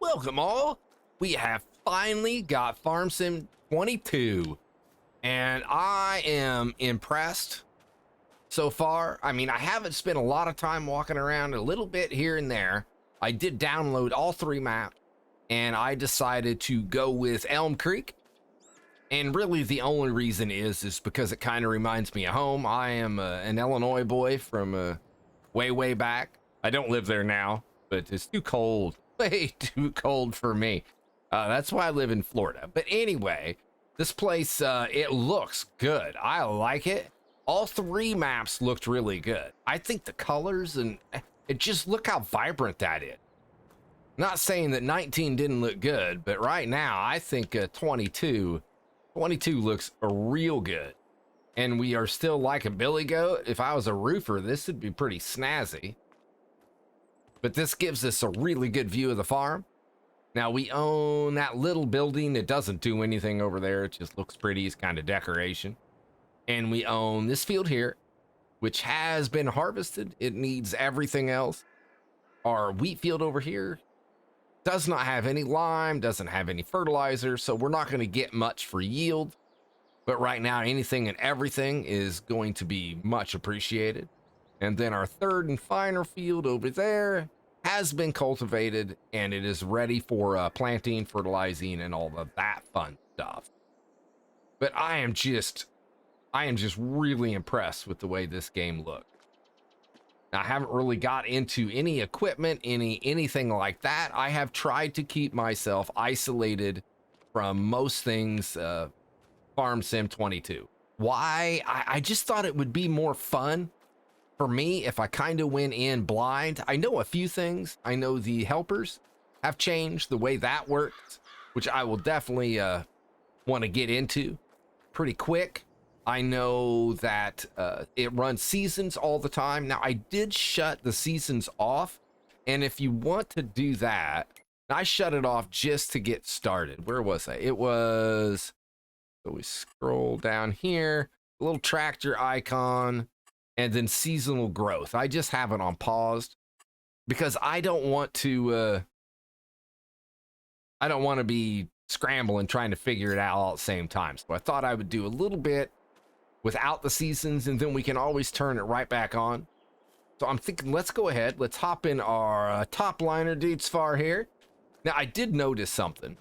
Welcome all. We have finally got Farm Sim 22 and I am impressed so far. I mean, I haven't spent a lot of time walking around, a little bit here and there. I did download all 3 maps and I decided to go with Elm Creek. And really the only reason is because it kind of reminds me of home. I am an Illinois boy from way back. I don't live there now, but it's too cold. Way too cold for me. That's why I live in Florida. But anyway, this place, it looks good. I like it. All 3 maps looked really good. I think the colors and it just look how vibrant that is. Not saying that 19 didn't look good, but right now I think 22 looks real good. And we are still like a billy goat. If I was a roofer, this would be pretty snazzy. But this gives us a really good view of the farm. Now we own that little building. It doesn't do anything over there. It just looks pretty. It's kind of decoration. And we own this field here, which has been harvested. It needs everything else. Our wheat field over here does not have any lime, doesn't have any fertilizer, so we're not going to get much for yield. But right now, anything and everything is going to be much appreciated. And then our third and final field over there has been cultivated and it is ready for planting, fertilizing, and all of that fun stuff. But I am just really impressed with the way this game looks. Now, I haven't really got into any equipment, anything like that. I have tried to keep myself isolated from most things Farm Sim 22. Why? I just thought it would be more fun for me if I kind of went in blind. I know a few things. I know the helpers have changed the way that works, which I will definitely want to get into pretty quick. I know that it runs seasons all the time. Now, I did shut the seasons off, and if you want to do that, I shut it off just to get started. Where was I? It was, so we scroll down here, a little tractor icon, and then seasonal growth. I just have it on paused because I don't want to be scrambling trying to figure it out all at the same time. So I thought I would do a little bit without the seasons, and then we can always turn it right back on. So I'm thinking, let's go ahead. Let's hop in our top liner dudes far here. Now, I did notice something.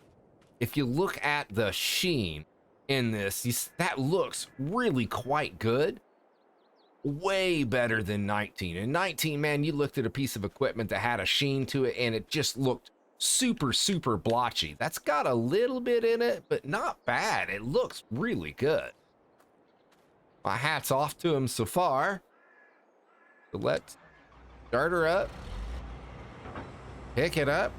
If you look at the sheen in this, that looks really quite good. Way better than 19. In 19, man, you looked at a piece of equipment that had a sheen to it and it just looked super blotchy. That's got a little bit in it, but not bad. It looks really good. My hat's off to him so far. So let's start her up, pick it up,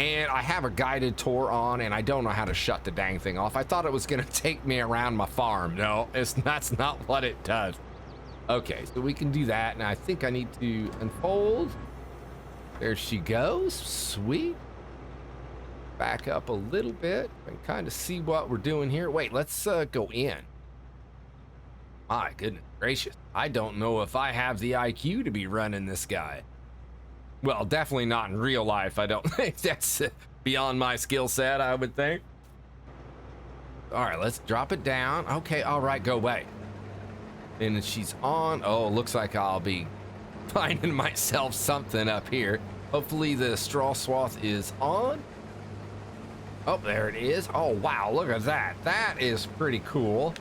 and I have a guided tour on and I don't know how to shut the dang thing off. I thought it was gonna take me around my farm. No, that's not what it does. Okay, so we can do that. Now I think I need to unfold. There she goes. Sweet. Back up a little bit and kind of see what we're doing here. Wait, let's go in. My goodness gracious. I don't know if I have the IQ to be running this guy. Well, definitely not in real life. I don't think that's beyond my skill set, I would think. All right, let's drop it down. Okay, all right, go away. And she's on. Oh, looks like I'll be finding myself something up here. Hopefully the straw swath is on. Oh, there it is. Oh, wow, look at that. That is pretty cool.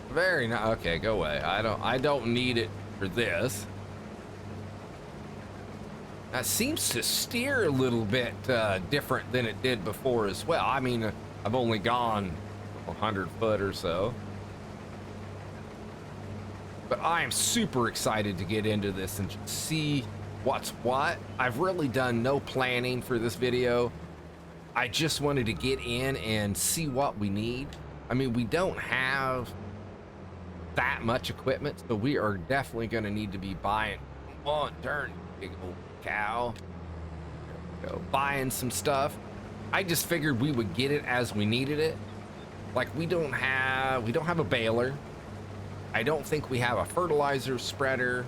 Very nice. Okay, go away. I don't need it for this. That seems to steer a little bit different than it did before as well. I mean, I've only gone 100 foot or so. But I am super excited to get into this and see what's what. I've really done no planning for this video. I just wanted to get in and see what we need. I mean, we don't have that much equipment, so we are definitely going to need to be buying. Come on, turn, big old cow. There we go. Buying some stuff. I just figured we would get it as we needed it. Like we don't have a baler. I don't think we have a fertilizer spreader.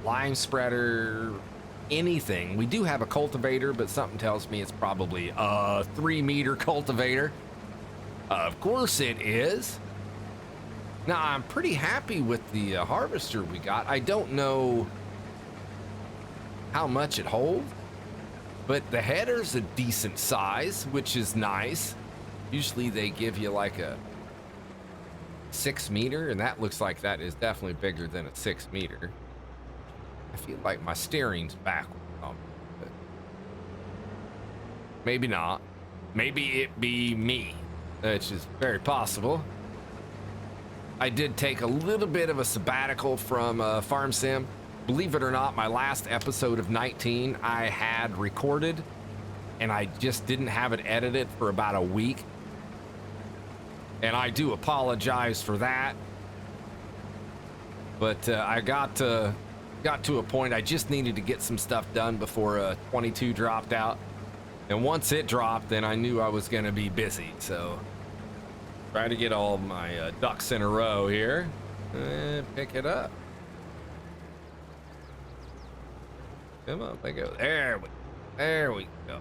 lime spreader, anything. We do have a cultivator, but something tells me it's probably a 3-meter cultivator. Of course it is. Now, I'm pretty happy with the harvester we got. I don't know how much it holds, but the header's a decent size, which is nice. Usually they give you like a 6-meter, and that looks like that is definitely bigger than a 6-meter. I feel like my steering's backward, but maybe not. Maybe it be me, which is very possible. I did take a little bit of a sabbatical from Farm Sim. Believe it or not, my last episode of 19 I had recorded, and I just didn't have it edited for about a week. And I do apologize for that. But I got to a point I just needed to get some stuff done before 22 dropped out. And once it dropped, then I knew I was going to be busy. So try to get all my ducks in a row here. Pick it up. Come on, let go. There we go.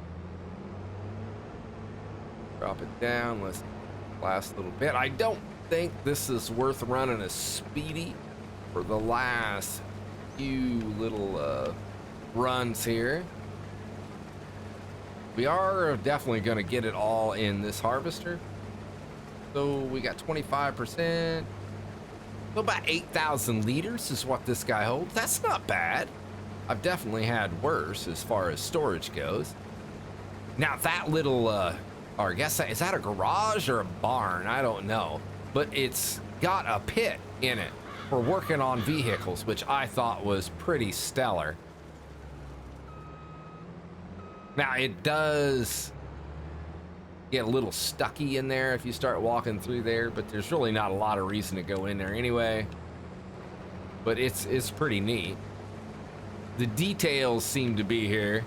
Drop it down. Let's last little bit. I don't think this is worth running a speedy for the last few little runs here. We are definitely going to get it all in this harvester. So we got 25%. So about 8,000 liters is what this guy holds. That's not bad. I've definitely had worse as far as storage goes. Now that little, or I guess is that a garage or a barn? I don't know. But it's got a pit in it for working on vehicles, which I thought was pretty stellar. Now it does get a little stucky in there if you start walking through there, but there's really not a lot of reason to go in there anyway. But it's pretty neat. The details seem to be here.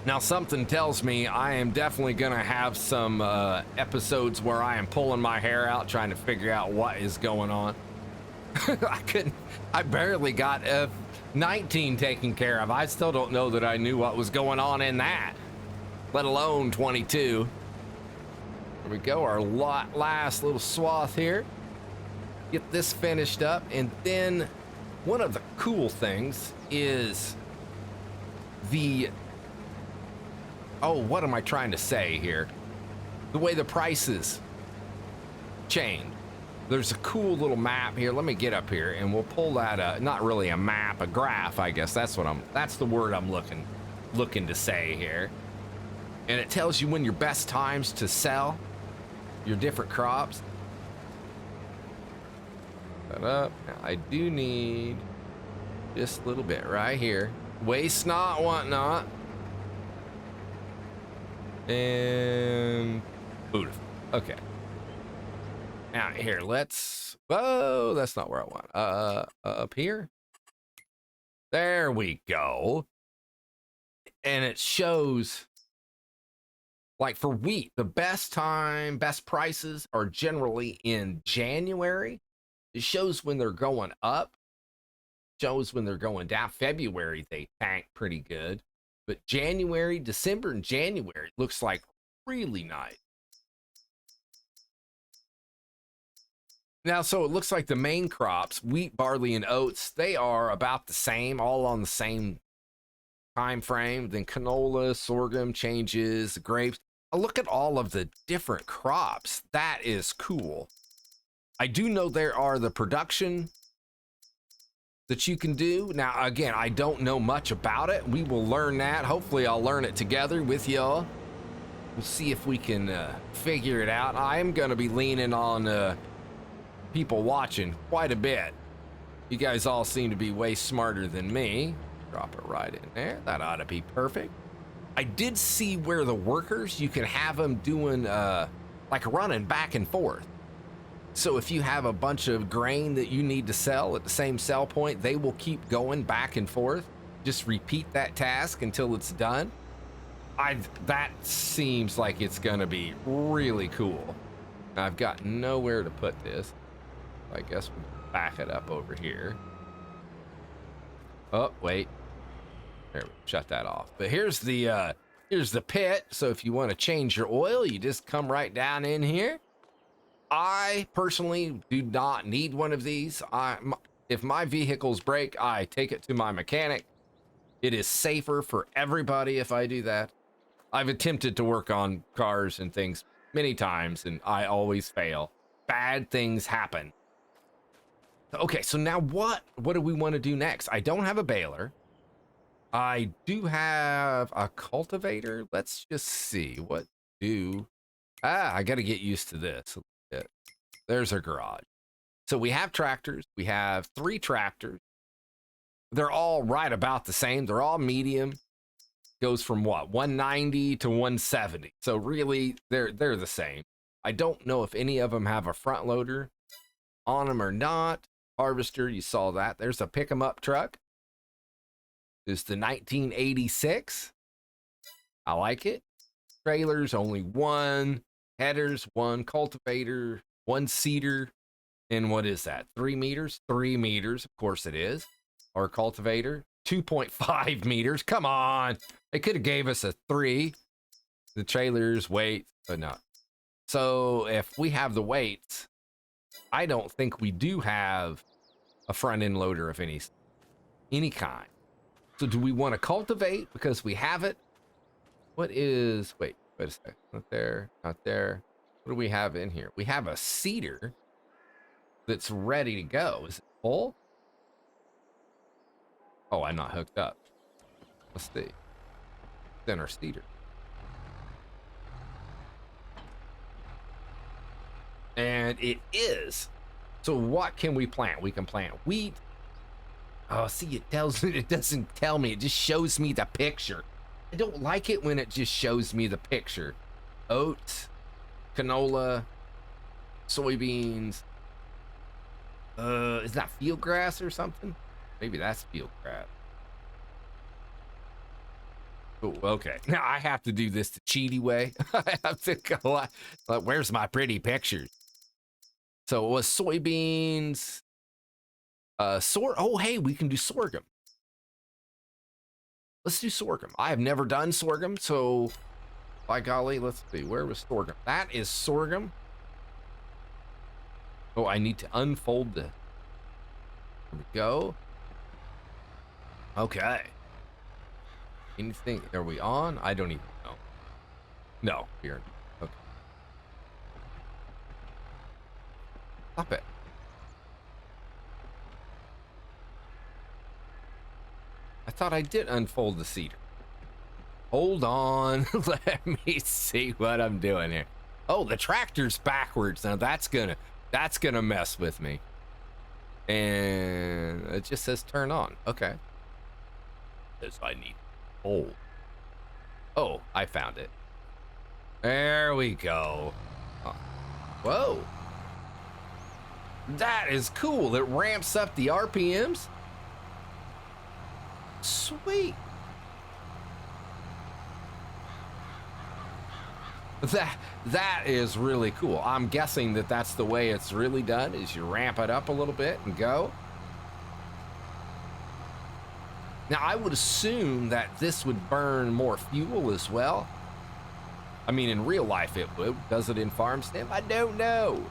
Now, something tells me I am definitely going to have some episodes where I am pulling my hair out trying to figure out what is going on. I barely got F19 taken care of. I still don't know that I knew what was going on in that, let alone 22. There we go, our last little swath here. Get this finished up, and then one of the cool things is the... Oh, what am I trying to say here? The way the prices change. There's a cool little map here. Let me get up here and we'll pull that not really a map, a graph, I guess. That's the word I'm looking to say here. And it tells you when your best times to sell your different crops. That up. Now, I do need just a little bit right here. Waste not, want not. And beautiful. Okay. Now here, let's. Whoa, that's not where I want. Up here. There we go. And it shows, like for wheat, the best prices are generally in January. It shows when they're going up. Shows when they're going down. February they tank pretty good. But January, December, and January looks like really nice. Now, so it looks like the main crops, wheat, barley, and oats, they are about the same, all on the same time frame. Then canola, sorghum changes, grapes. Look at all of the different crops. That is cool. I do know there are the production that you can do. Now, again, I don't know much about it. We will learn that. Hopefully, I'll learn it together with y'all. We'll see if we can figure it out. I am going to be leaning on people watching quite a bit. You guys all seem to be way smarter than me. Drop it right in there. That ought to be perfect. I did see where the workers, you can have them doing like running back and forth. So if you have a bunch of grain that you need to sell at the same sell point, they will keep going back and forth. Just repeat that task until it's done. That seems like it's gonna be really cool. I've got nowhere to put this. I guess we'll back it up over here. Oh, wait. There, shut that off. But here's the pit. So if you want to change your oil, you just come right down in here. I personally do not need one of these. If my vehicles break, I take it to my mechanic. It is safer for everybody if I do that. I've attempted to work on cars and things many times, and I always fail. Bad things happen. Okay, so now what do we want to do next? I don't have a baler. I do have a cultivator. Let's just see what do. I got to get used to this. There's our garage. So we have tractors. We have 3 tractors. They're all right about the same. They're all medium. Goes from what, 190 to 170. So really, they're the same. I don't know if any of them have a front loader on them or not. Harvester, you saw that. There's a pick 'em up truck. It's the 1986. I like it. Trailers, only 1. Headers, 1. Cultivator, 1 seeder. And what is that? 3 meters? 3 meters, of course it is. Our cultivator, 2.5 meters. Come on. They could have gave us a 3. The trailers, weight, but no. So if we have the weights, I don't think we do have a front end loader of any kind. So do we want to cultivate because we have it? What is, wait a second. Not there, not there. What do we have in here? We have a seeder that's ready to go. Is it full? Oh, I'm not hooked up. Let's see. Then our seeder. And it is. So what can we plant? We can plant wheat. Oh, see, it doesn't tell me. It just shows me the picture. I don't like it when it just shows me the picture. Oats, canola, soybeans. Is that field grass or something? Maybe that's field grass. Oh, okay. Now I have to do this the cheaty way. I have to go. Like, where's my pretty pictures? So it was soybeans. Oh, hey, we can do sorghum. Let's do sorghum. I have never done sorghum, so by golly, let's see. Where was sorghum? That is sorghum. Oh, I need to unfold the. There we go. Okay. Anything? Are we on? I don't even know. No, we're okay. Stop it. I thought I did unfold the cedar. Hold on. Let me see what I'm doing here. Oh, the tractor's backwards. Now that's gonna mess with me. And it just says turn on. Okay. Because I need hold. Oh, I found it. There we go. Oh. Whoa. That is cool. It ramps up the RPMs. Sweet. That is really cool. I'm guessing that that's the way it's really done, is you ramp it up a little bit and go. Now, I would assume that this would burn more fuel as well. I mean, in real life it would. Does it in farm sim? I don't know.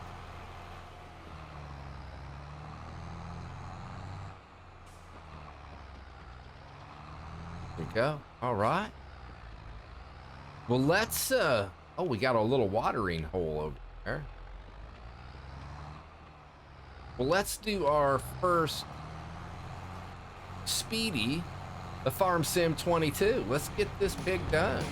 There we go. All right. Well, let's Oh, we got a little watering hole over there. Well, let's do our first speedy, the Farm Sim 22. Let's get this pig done.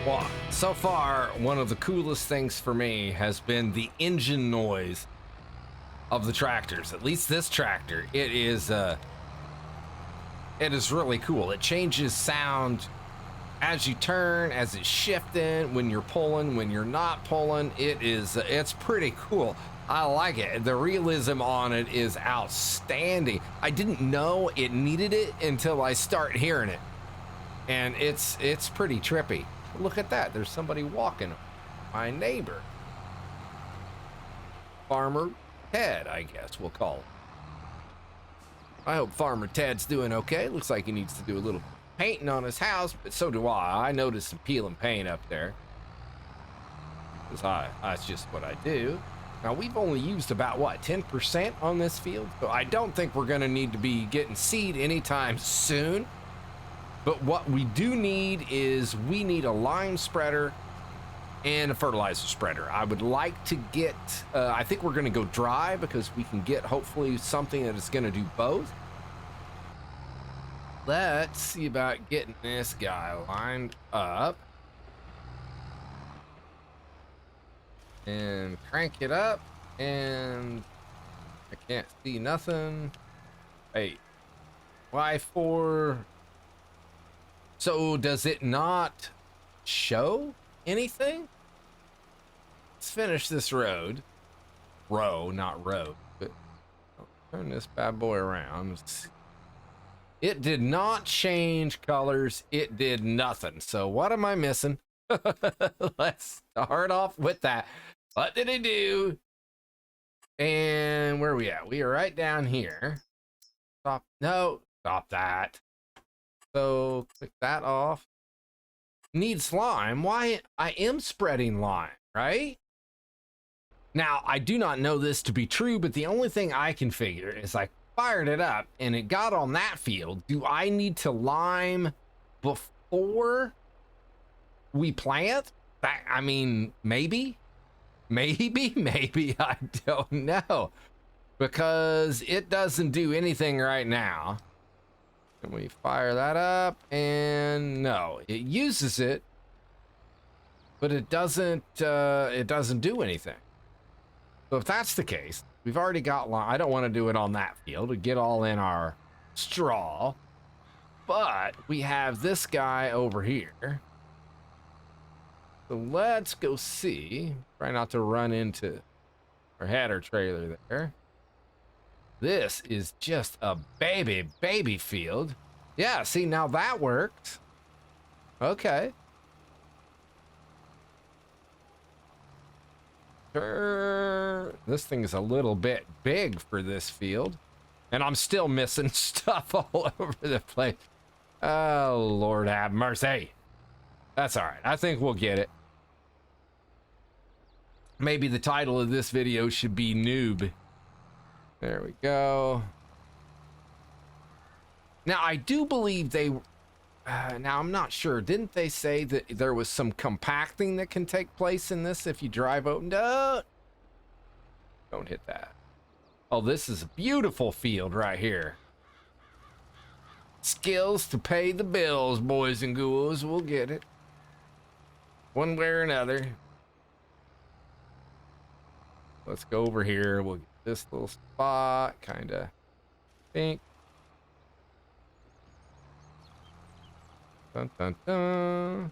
Well, so far, one of the coolest things for me has been the engine noise of the tractors. At least this tractor, it is really cool. It changes sound as you turn, as it's shifting, when you're pulling, when you're not pulling. It's pretty cool. I like it. The realism on it is outstanding. I didn't know it needed it until I start hearing it, and it's pretty trippy. Look at that. There's somebody walking. My neighbor. Farmer Ted, I guess we'll call him. I hope Farmer Ted's doing okay. Looks like he needs to do a little painting on his house, but so do I. I noticed some peeling paint up there. That's just what I do. Now, we've only used about, what, 10% on this field? So I don't think we're going to need to be getting seed anytime soon. But what we do need is we need a lime spreader and a fertilizer spreader. I would like to get, I think we're going to go dry because we can get hopefully something that is going to do both. Let's see about getting this guy lined up. And crank it up. And I can't see nothing. Hey, Y4. So does it not show anything? Let's finish this road. Not road. But I'll turn this bad boy around. It did not change colors. It did nothing. So what am I missing? Let's start off with that. What did it do? And where are we at? We are right down here. Stop. No, stop that. So click that off. Need slime. Why? I am spreading lime, right? Now, I do not know this to be true, but the only thing I can figure is I fired it up and it got on that field. Do I need to lime before we plant? I mean, maybe. I don't know. Because it doesn't do anything right now. And we fire that up, and no, it uses it, but it doesn't do anything. So if that's the case, we've already got lime. I don't want to do it on that field to get all in our straw, but we have this guy over here. So let's go see. Try not to run into our header trailer there. This is just a baby field. Yeah, see, now that worked. Okay. Sure. This thing is a little bit big for this field. And I'm still missing stuff all over the place. Oh, Lord have mercy. That's all right. I think we'll get it. Maybe the title of this video should be Noob. There we go. Now, I do believe they... now, I'm not sure. Didn't they say that there was some compacting that can take place in this if you drive open? Don't hit that. Oh, this is a beautiful field right here. Skills to pay the bills, boys and ghouls. We'll get it. One way or another. Let's go over here. We'll get this little spot, kind of think. Dun, dun, dun.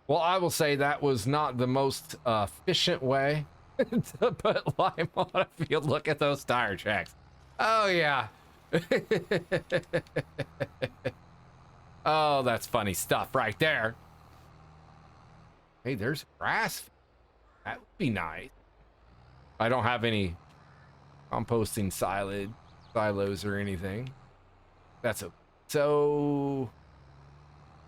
Well, I will say that was not the most efficient way to put lime on a field. Look at those tire tracks. Oh, yeah. Oh, that's funny stuff right there. Hey, there's grass. That would be nice. I don't have any composting silos or anything. That's okay. So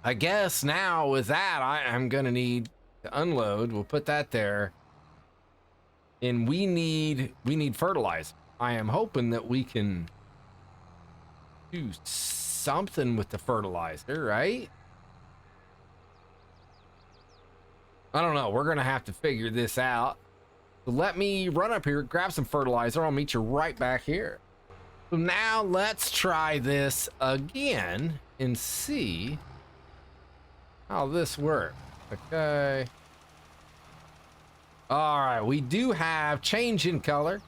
I guess now with that, I'm gonna need to unload. We'll put that there. And we need fertilizer. I am hoping that we can do something with the fertilizer, right? I don't know. We're gonna have to figure this out. So let me run up here, grab some fertilizer. I'll meet you right back here. So now let's try this again and see how this works. Okay. All right, we do have change in color.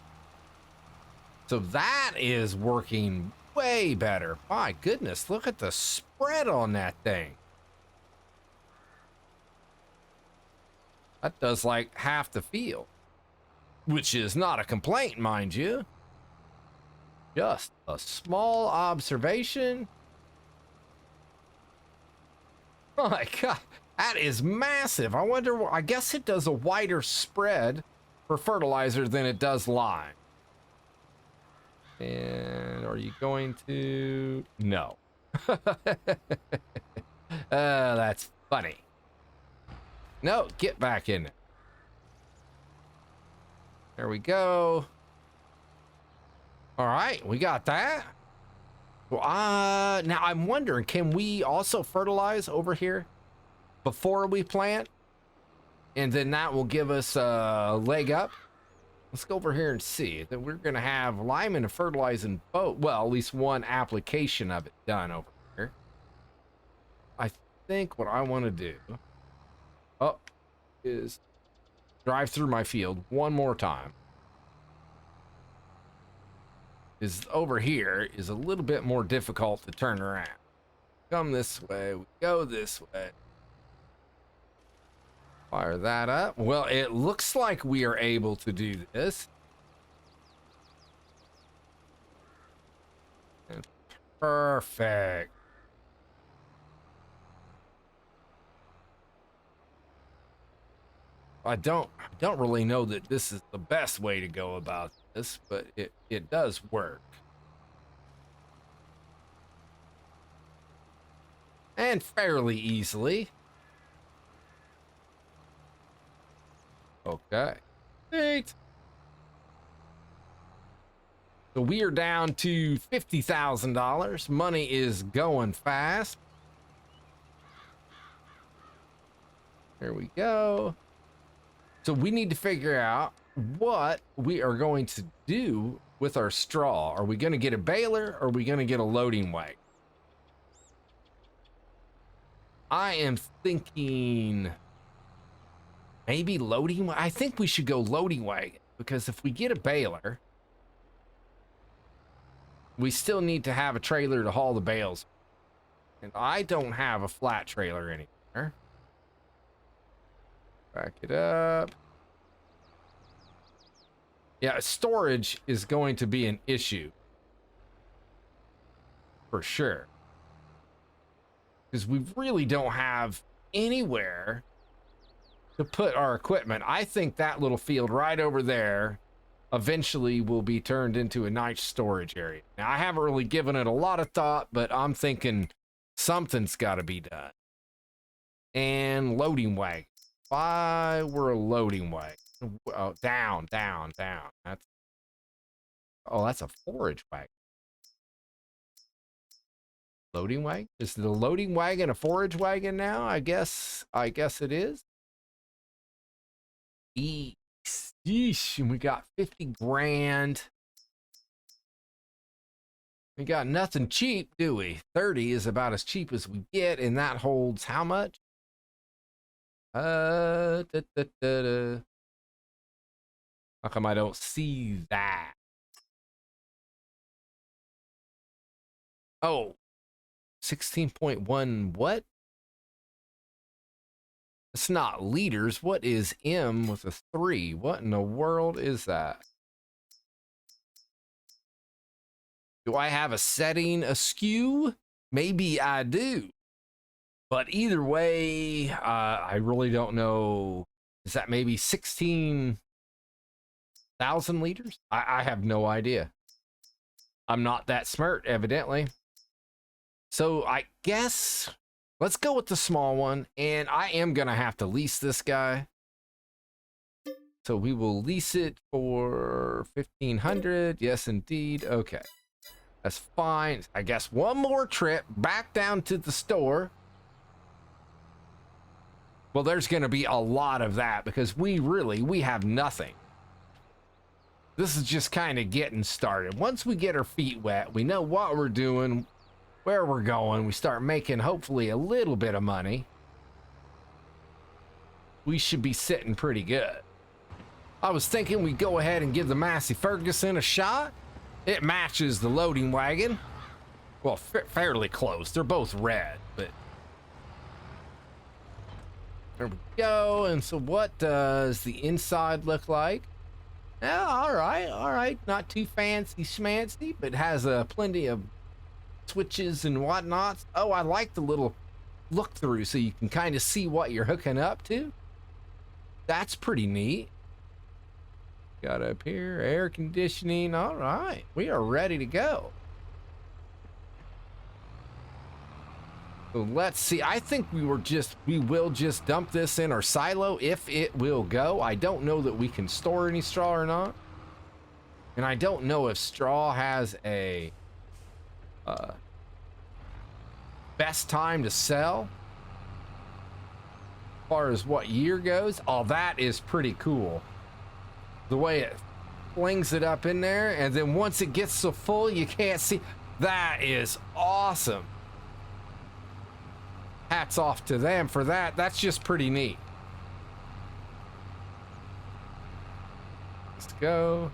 So that is working way better. My goodness, look at the spread on that thing. That does like half the field, which is not a complaint, mind you. Just a small observation. Oh my God, that is massive. I wonder, I guess it does a wider spread for fertilizer than it does lime. And are you going to? No. That's funny. No, get back in. There we go. All right, we got that. Well, now I'm wondering, can we also fertilize over here before we plant? And then that will give us a leg up. Let's go over here and see that we're going to have lime and fertilizing both. Well, at least one application of it done over here. I think what I want to do is drive through my field one more time. Is over here is a little bit more difficult to turn around. Come this way, we go this way. Fire that up. Well, it looks like we are able to do this. Perfect. I don't really know that this is the best way to go about this, but it does work. And fairly easily. Okay. Great. So we are down to $50,000. Money is going fast. There we go. So we need to figure out what we are going to do with our straw. Are we going to get a baler or are we going to get a loading wagon? I am thinking maybe loading. I think we should go loading wagon, because if we get a baler, we still need to have a trailer to haul the bales. And I don't have a flat trailer anymore. Back it up. Yeah, storage is going to be an issue. For sure. Because we really don't have anywhere to put our equipment. I think that little field right over there eventually will be turned into a nice storage area. Now, I haven't really given it a lot of thought, but I'm thinking something's got to be done. And loading wagon. Why we're a loading wagon? Oh, down. That's a forage wagon. Loading wagon? Is the loading wagon a forage wagon now? I guess it is. Yeesh, and we got 50 grand. We got nothing cheap, do we? 30 is about as cheap as we get, and that holds how much? How come I don't see that? Oh, 16.1 what? It's not liters. What is M with a 3? What in the world is that? Do I have a setting askew? Maybe I do. But either way, I really don't know. Is that maybe 16,000 liters? I have no idea. I'm not that smart, evidently. So I guess let's go with the small one. And I am going to have to lease this guy. So we will lease it for 1,500. Yes, indeed. Okay. That's fine. I guess one more trip back down to the store. Well, there's going to be a lot of that because we have nothing. This is just kind of getting started. Once we get our feet wet, we know what we're doing, where we're going. We start making hopefully a little bit of money. We should be sitting pretty good. I was thinking we'd go ahead and give the Massey Ferguson a shot. It matches the loading wagon. Well, fairly close. They're both red, but there we go. And so what does the inside look like? Yeah, all right. Not too fancy schmancy, but has plenty of switches and whatnots. Oh, I like the little look through so you can kind of see what you're hooking up to. That's pretty neat. Got up here, air conditioning. All right, we are ready to go. So let's see. I think we will just dump this in our silo if it will go. I don't know that we can store any straw or not. And I don't know if straw has a best time to sell. As far as what year goes. Oh, that is pretty cool. The way it flings it up in there, and then once it gets so full you can't see. That is awesome. Hats off to them for that. That's just pretty neat. Let's go.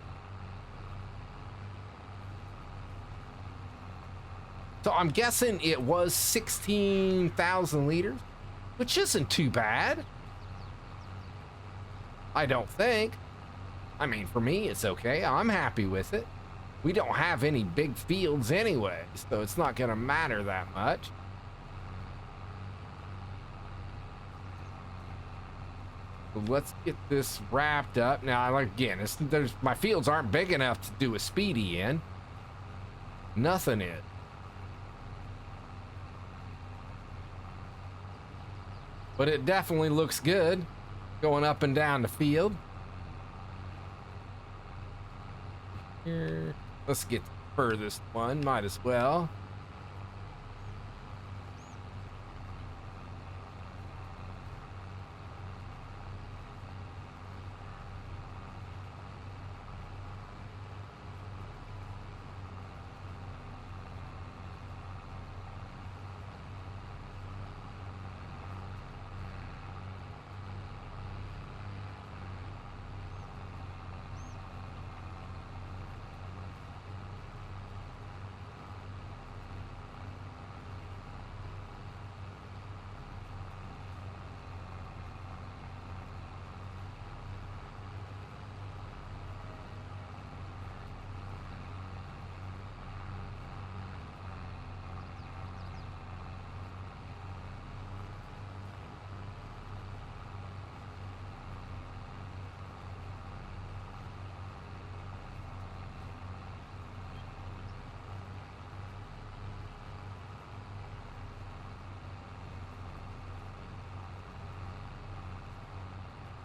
So I'm guessing it was 16,000 liters, which isn't too bad. I don't think. I mean, for me, it's okay. I'm happy with it. We don't have any big fields anyway, so it's not going to matter that much. So let's get this wrapped up. Now, again, my fields aren't big enough to do a speedy in. Nothing is. But it definitely looks good going up and down the field. Here, let's get the furthest one, might as well.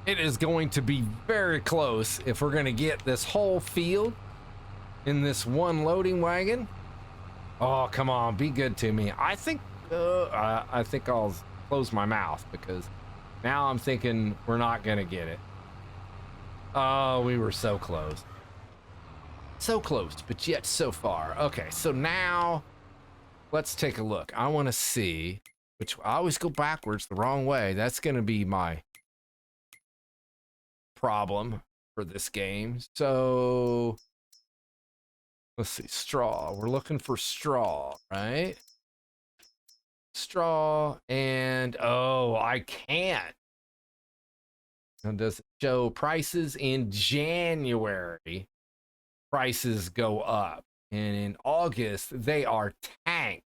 It is going to be very close if we're going to get this whole field in this one loading wagon. Oh, come on, be good to me. I think I'll close my mouth because now I'm thinking we're not going to get it. Oh, we were so close. So close, but yet so far. Okay, so now let's take a look. I want to see, which I always go backwards the wrong way. That's going to be my problem for this game. So let's see, straw. We're looking for straw, right? Straw, and oh, I can't. Now, does it show prices in January? Prices go up, and in August they are tanked.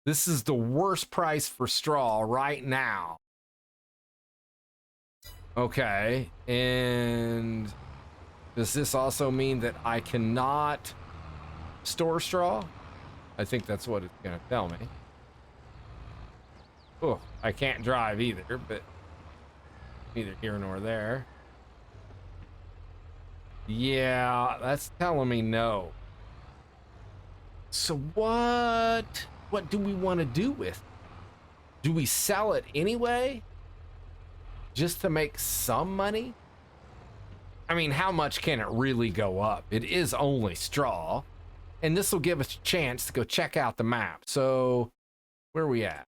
This is the worst price for straw right now. Okay, and does this also mean that I cannot store straw? I think that's what it's gonna tell me. Oh, I can't drive either, but neither here nor there. Yeah, that's telling me no. So what do we want to do with it? Do we sell it anyway? Just to make some money? I mean, how much can it really go up? It is only straw. And this will give us a chance to go check out the map. So, where are we at?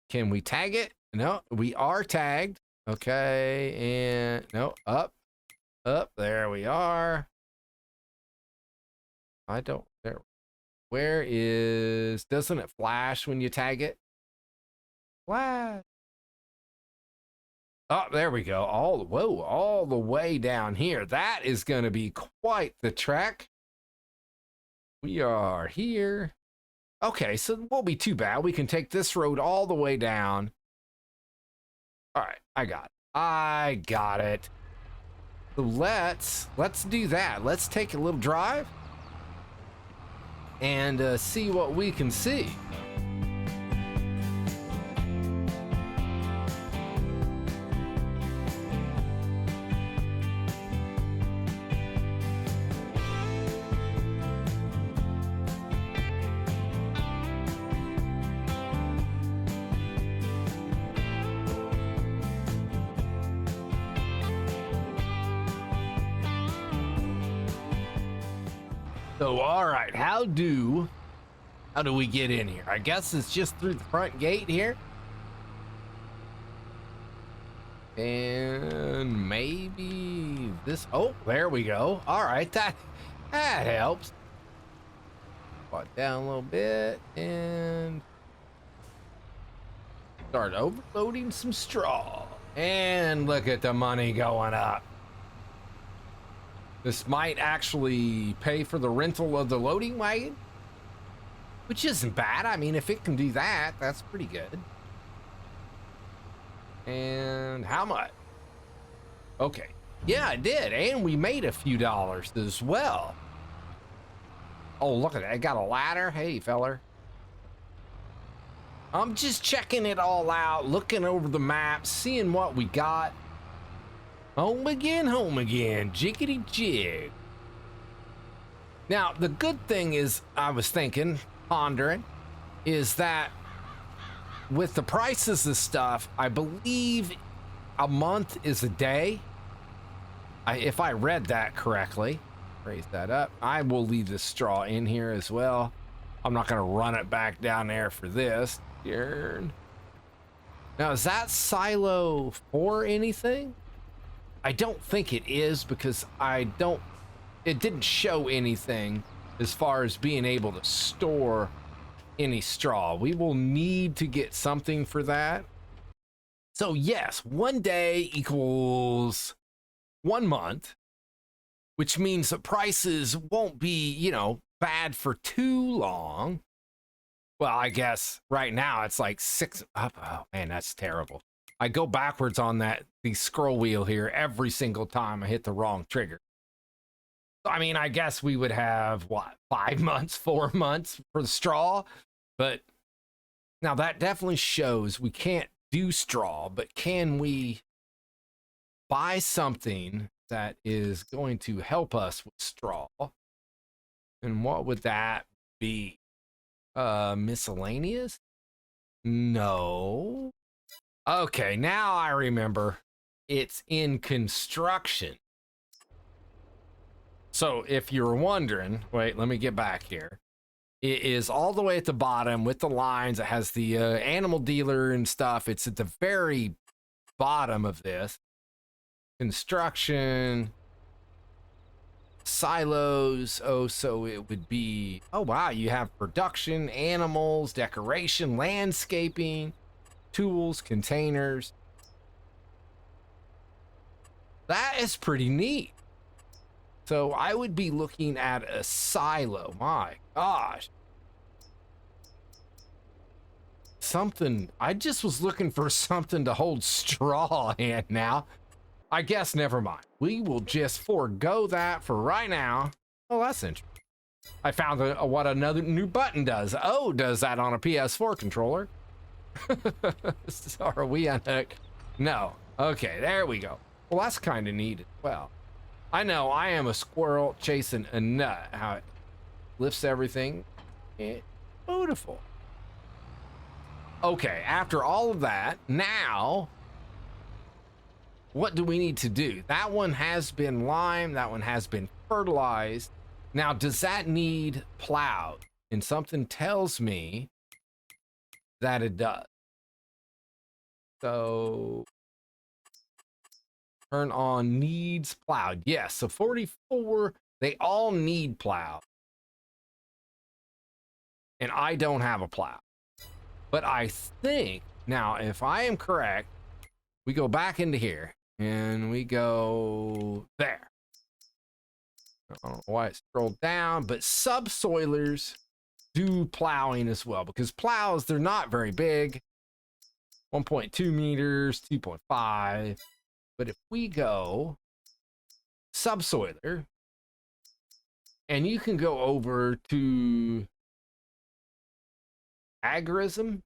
Can we tag it? No, we are tagged. Okay, and no, up. There we are. I don't, there. Where is, doesn't it flash when you tag it? Flash. Oh, there we go. All the way down here. That is going to be quite the trek. We are here. Okay, so it won't be too bad. We can take this road all the way down. All right, I got it. So let's do that. Let's take a little drive and see what we can see. So, all right, how do we get in here? I guess it's just through the front gate here. And maybe this, oh, there we go. All right, that helps. Walk down a little bit and start overloading some straw. And look at the money going up. This might actually pay for the rental of the loading wagon, which isn't bad. I mean, if it can do that, that's pretty good. And how much? Okay. Yeah, it did. And we made a few dollars as well. Oh, look at that. I got a ladder. Hey, feller. I'm just checking it all out, looking over the map, seeing what we got. Home again, jiggity jig. Now, the good thing is, I was thinking, pondering, is that with the prices of stuff, I believe a month is a day. If I read that correctly, raise that up. I will leave the straw in here as well. I'm not going to run it back down there for this. Now, is that silo for anything? I don't think it is, because it didn't show anything as far as being able to store any straw. We will need to get something for that. So yes, 1 day equals 1 month, which means the prices won't be, bad for too long. Well, I guess right now it's like 6 up. Oh man, that's terrible. I go backwards on the scroll wheel here every single time I hit the wrong trigger. I mean, I guess we would have, 5 months, 4 months for the straw? But now that definitely shows we can't do straw, but can we buy something that is going to help us with straw? And what would that be? Miscellaneous? No. Okay, now I remember. It's in construction. So if you're wondering, wait, let me get back here. It is all the way at the bottom with the lines. It has the animal dealer and stuff. It's at the very bottom of this. Construction. Silos. Oh, so it would be, oh wow, you have production, animals, decoration, landscaping, tools, containers. That is pretty neat. So I would be looking at a silo. My gosh. something. I just was looking for something to hold straw in now. I guess never mind. We will just forego that for right now. Oh, that's interesting. I found what another new button does. Oh, does that on a PS4 controller? Are we unhooked? No. Okay, there we go. Well, that's kind of neat as well. I know I am a squirrel chasing a nut. How it lifts everything. It's beautiful. Okay, after all of that, now what do we need to do? That one has been limed. That one has been fertilized. Now, does that need plowed? And something tells me that it does. So turn on needs plowed. Yes, so 44, they all need plow. And I don't have a plow. But I think, now, if I am correct, we go back into here and we go there. I don't know why it scrolled down, but subsoilers do plowing as well, because plows, they're not very big. 1.2 meters, 2.5. But if we go subsoiler, and you can go over to agorism,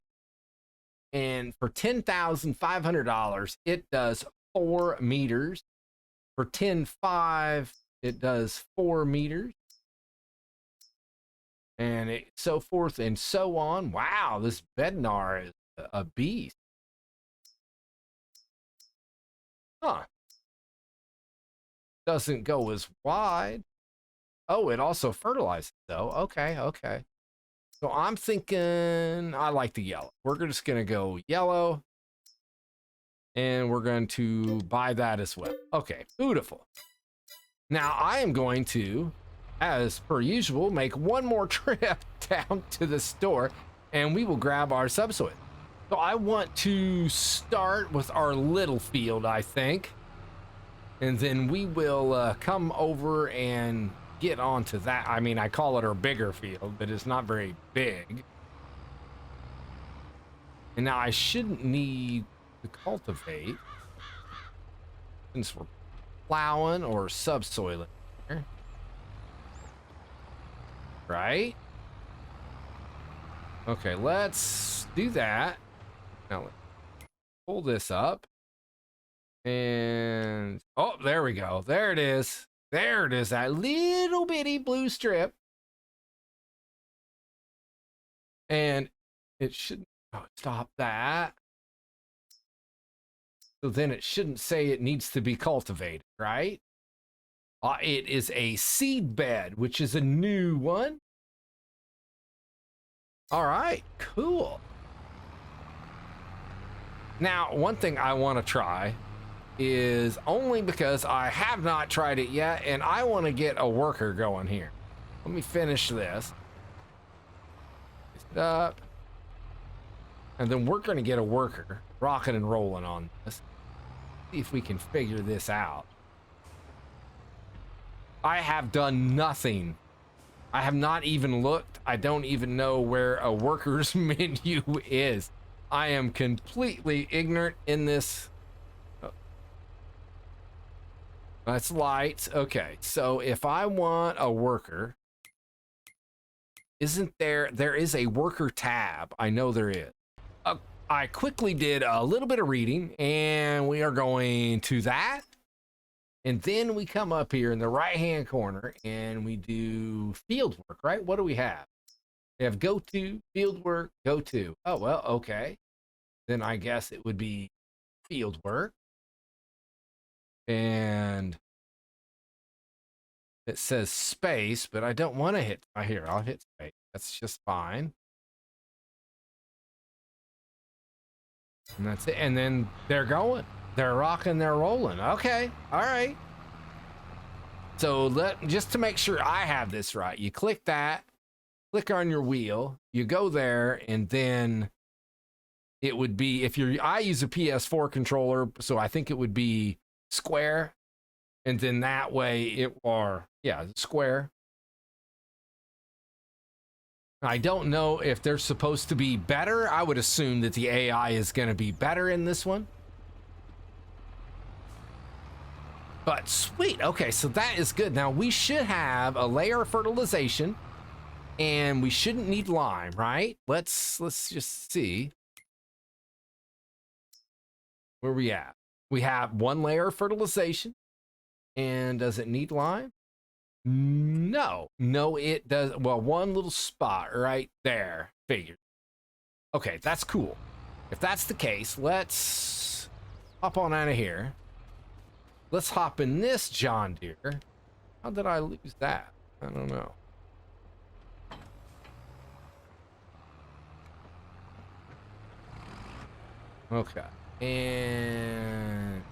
and for $10,500, it does 4 meters. For 10.5, it does 4 meters. And it, so forth and so on. Wow, this Bednar is a beast. Huh. Doesn't go as wide. Oh, it also fertilizes though. Okay, okay. So I'm thinking I like the yellow. We're just going to go yellow. And we're going to buy that as well. Okay, beautiful. Now I am going to, as per usual, make one more trip down to the store and we will grab our subsoil. So I want to start with our little field, I think. And then we will come over and get onto that. I mean, I call it our bigger field, but it's not very big. And now I shouldn't need to cultivate since we're plowing or subsoiling here. Right? Okay, let's do that. Now let's pull this up. And oh, there we go. There it is. There it is. That little bitty blue strip. And it shouldn't stop that. So then it shouldn't say it needs to be cultivated, right? It is a seed bed, which is a new one. All right, cool. Now, one thing I want to try is only because I have not tried it yet, and I want to get a worker going here. Let me finish this. Up. And then we're going to get a worker rocking and rolling on this. See if we can figure this out. I have done nothing. I have not even looked. I don't even know where a worker's menu is. I am completely ignorant in this. That's lights. Okay, so if I want a worker, isn't there is a worker tab. I know there is. I quickly did a little bit of reading, and we are going to that. And then we come up here in the right-hand corner, and we do field work, right? What do we have? We have go to, field work, go to. Oh, well, okay. Then I guess it would be field work. And it says space, but I don't want to hit, here, I'll hit space. That's just fine. And that's it. And then they're going. They're rocking, they're rolling. Okay. All right. So just to make sure I have this right, you click that, click on your wheel, you go there, and then it would be, I use a PS4 controller, so I think it would be square. And then that way square. I don't know if they're supposed to be better. I would assume that the AI is going to be better in this one. But sweet. Okay, so that is good. Now we should have a layer of fertilization, and we shouldn't need lime, right? Let's just see. Where we at? We have one layer of fertilization. And does it need lime? No, it does. Well, one little spot right there. Figured. Okay, that's cool. If that's the case, let's hop on out of here. Let's hop in this John Deere. How did I lose that? I don't know. Okay. And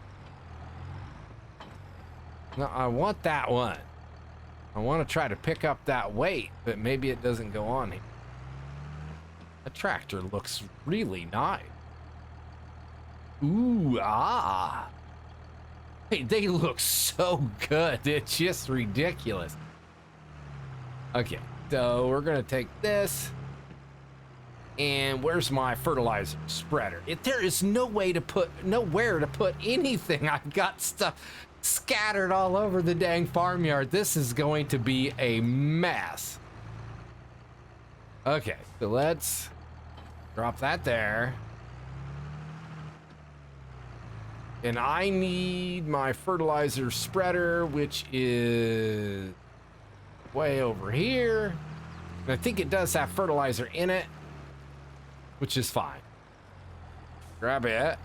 no, I want that one. I want to try to pick up that weight, but maybe it doesn't go on here. The tractor looks really nice. Ooh, ah. Hey, they look so good. It's just ridiculous. Okay, so we're going to take this. And where's my fertilizer spreader? There is nowhere to put anything. I've got stuff scattered all over the dang farmyard. This is going to be a mess. Okay, so let's drop that there. And I need my fertilizer spreader, which is way over here. And I think it does have fertilizer in it, which is fine. Grab it.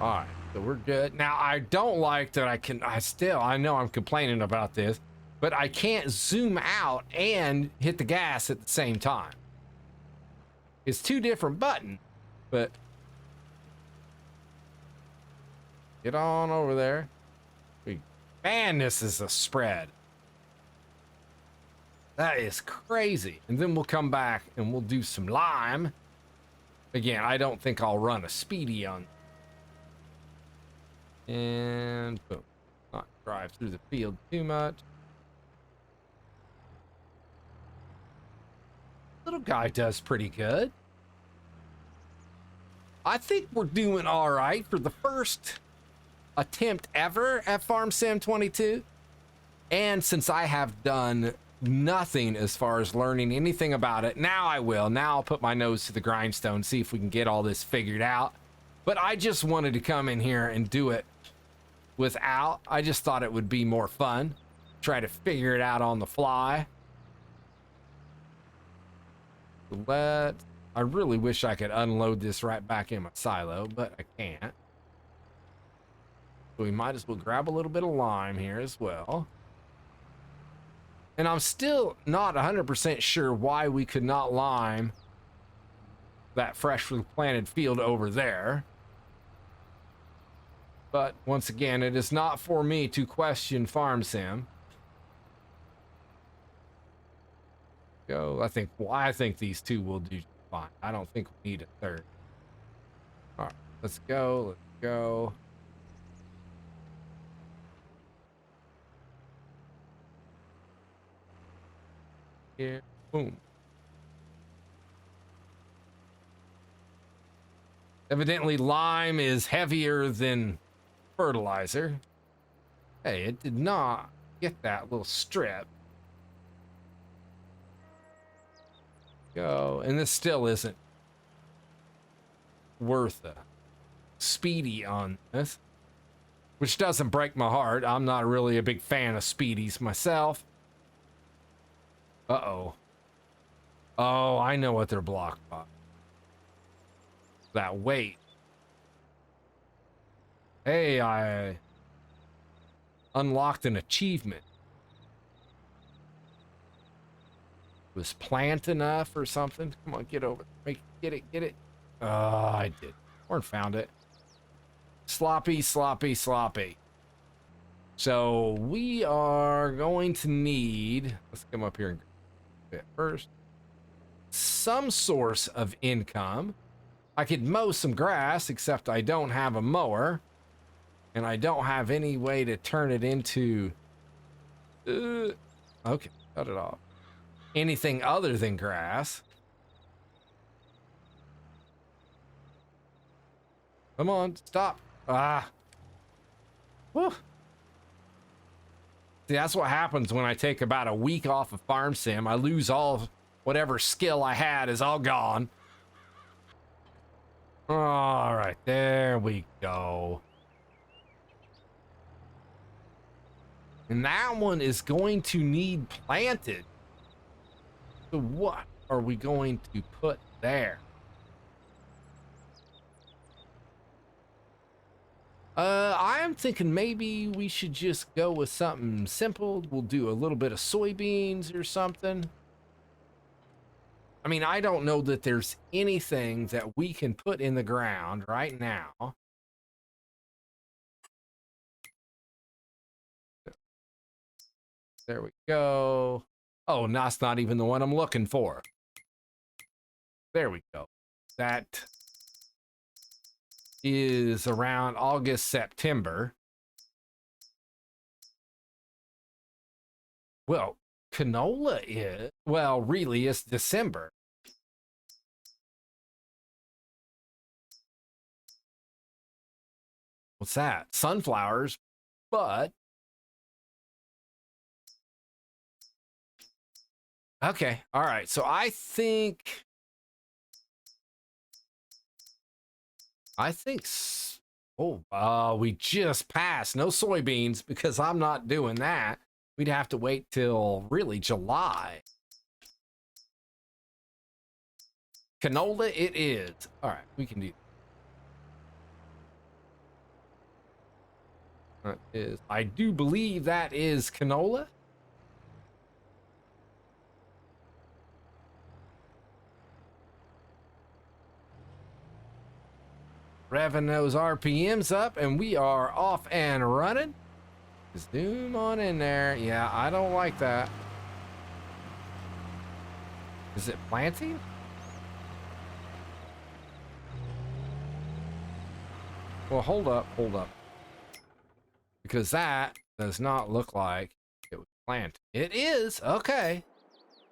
All right, so we're good. Now, I don't like that I know I'm complaining about this, but I can't zoom out and hit the gas at the same time. It's two different buttons, but get on over there. Man, this is a spread. That is crazy. And then we'll come back and we'll do some lime. Again, I don't think I'll run a speedy on. And boom. Not drive through the field too much. Little guy does pretty good. I think we're doing all right for the first attempt ever at Farm Sim 22. And since I have done nothing as far as learning anything about it, now I will. Now I'll put my nose to the grindstone, see if we can get all this figured out. But I just wanted to come in here and do it without. I just thought it would be more fun. Try to figure it out on the fly. I really wish I could unload this right back in my silo, but I can't. So we might as well grab a little bit of lime here as well. And I'm still not 100% sure why we could not lime that freshly planted field over there. But once again, it is not for me to question Farm Sim. Go. I think these two will do fine. I don't think we need a third. All right, let's go. Let's go. Here, boom. Evidently, lime is heavier than fertilizer. Hey, it did not get that little strip. Go, and this still isn't worth a speedy on this, which doesn't break my heart. I'm not really a big fan of speedies myself. Uh-oh. Oh, I know what they're blocked by. That weight. Hey, I unlocked an achievement. Was plant enough or something? Come on, get over. Get it. I did. Or found it. Sloppy. So we are going to need, let's come up here and get first, some source of income. I could mow some grass, except I don't have a mower, and I don't have any way to turn it into Okay, cut it off. Anything other than grass. Come on, stop. Ah. Whew. See, that's what happens when I take about a week off of Farm Sim. I lose all whatever skill I had is all gone. All right, there we go. And that one is going to need planted. So what are we going to put there? I am thinking maybe we should just go with something simple. We'll do a little bit of soybeans or something. I mean, I don't know that there's anything that we can put in the ground right now. There we go. Oh, that's not even the one I'm looking for. There we go. That is around August, September. Well, canola is, well, really, it's December. What's that? Sunflowers, but okay, all right. So I think we just passed. No soybeans because I'm not doing that. We'd have to wait till really July. Canola it is. All right, we can do that. I do believe that is canola. Revving those RPMs up, and we are off and running. Zoom on in there. Yeah, I don't like that. Is it planting? Well, hold up. Because that does not look like it was planted. It is. Okay.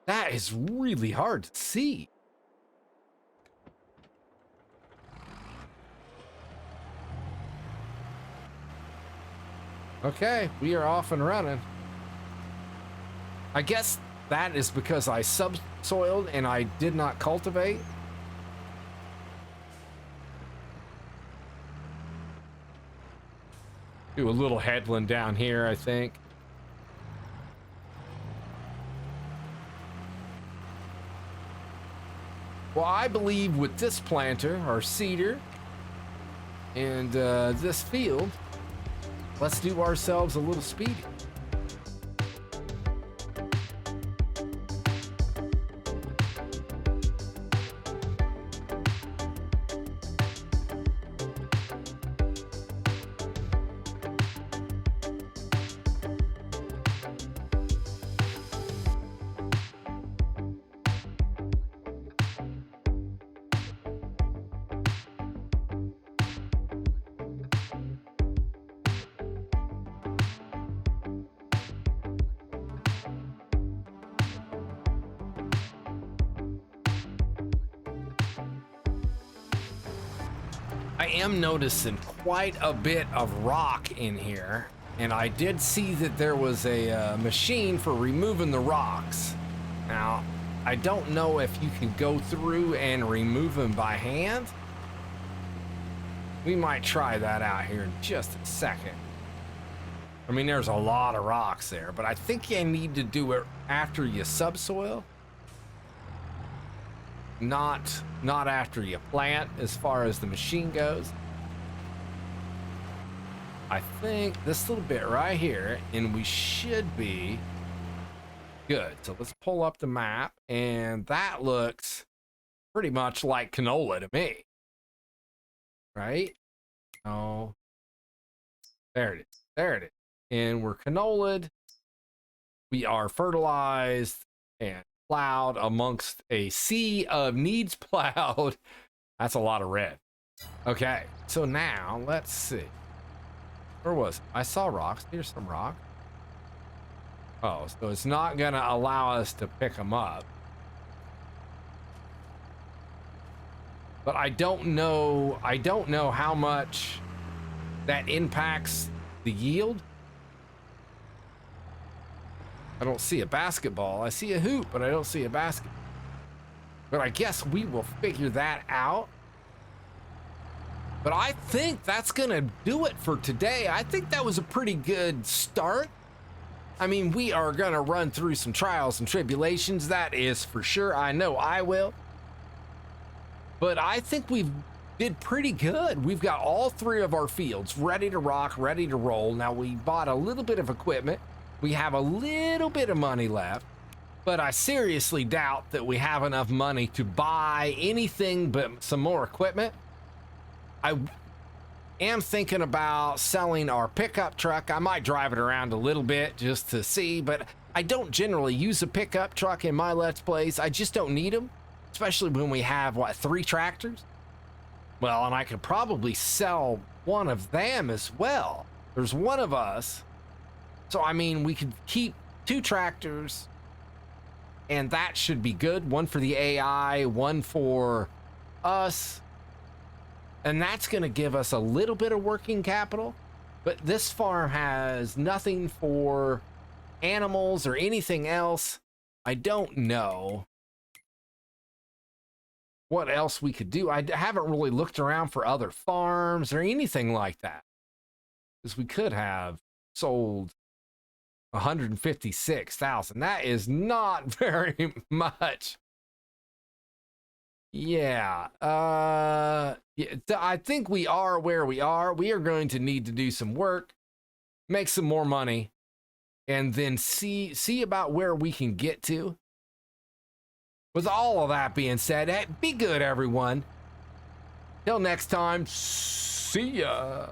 That is really hard to see. Okay, we are off and running. I guess that is because I subsoiled and I did not cultivate. Do a little headland down here, I think. Well, I believe with this planter, or seeder, and this field, let's do ourselves a little speedy. I am noticing quite a bit of rock in here, and I did see that there was a machine for removing the rocks. Now, I don't know if you can go through and remove them by hand. We might try that out here in just a second. I mean, there's a lot of rocks there, but I think you need to do it after you subsoil. Not after you plant, as far as the machine goes. I think this little bit right here, and we should be good. So let's pull up the map, and that looks pretty much like canola to me. Right? Oh, there it is. There it is. And we're canolaed. We are fertilized and plowed amongst a sea of needs plowed. That's a lot of red. Okay, so now let's see. Where was it? I saw rocks. Here's some rock. Oh, so it's not gonna allow us to pick them up. But I don't know how much that impacts the yield. I don't see a basketball. I see a hoop, but I don't see a basket. But I guess we will figure that out. But I think that's gonna do it for today. I think that was a pretty good start. I mean, we are gonna run through some trials and tribulations, that is for sure. I know I will. But I think we've did pretty good. We've got all 3 of our fields ready to rock, ready to roll. Now, we bought a little bit of equipment. We have a little bit of money left, but I seriously doubt that we have enough money to buy anything but some more equipment. I am thinking about selling our pickup truck. I might drive it around a little bit just to see, but I don't generally use a pickup truck in my Let's Plays. I just don't need them, especially when we have, what, 3 tractors? Well, and I could probably sell one of them as well. There's one of us. So, I mean, we could keep 2 tractors, and that should be good. One for the AI, one for us. And that's going to give us a little bit of working capital. But this farm has nothing for animals or anything else. I don't know what else we could do. I haven't really looked around for other farms or anything like that, because we could have sold 156,000. That is not very much. Yeah, I think we are where we are. We are going to need to do some work, make some more money, and then see about where we can get to. With all of that being said, hey, be good, everyone. Till next time, see ya.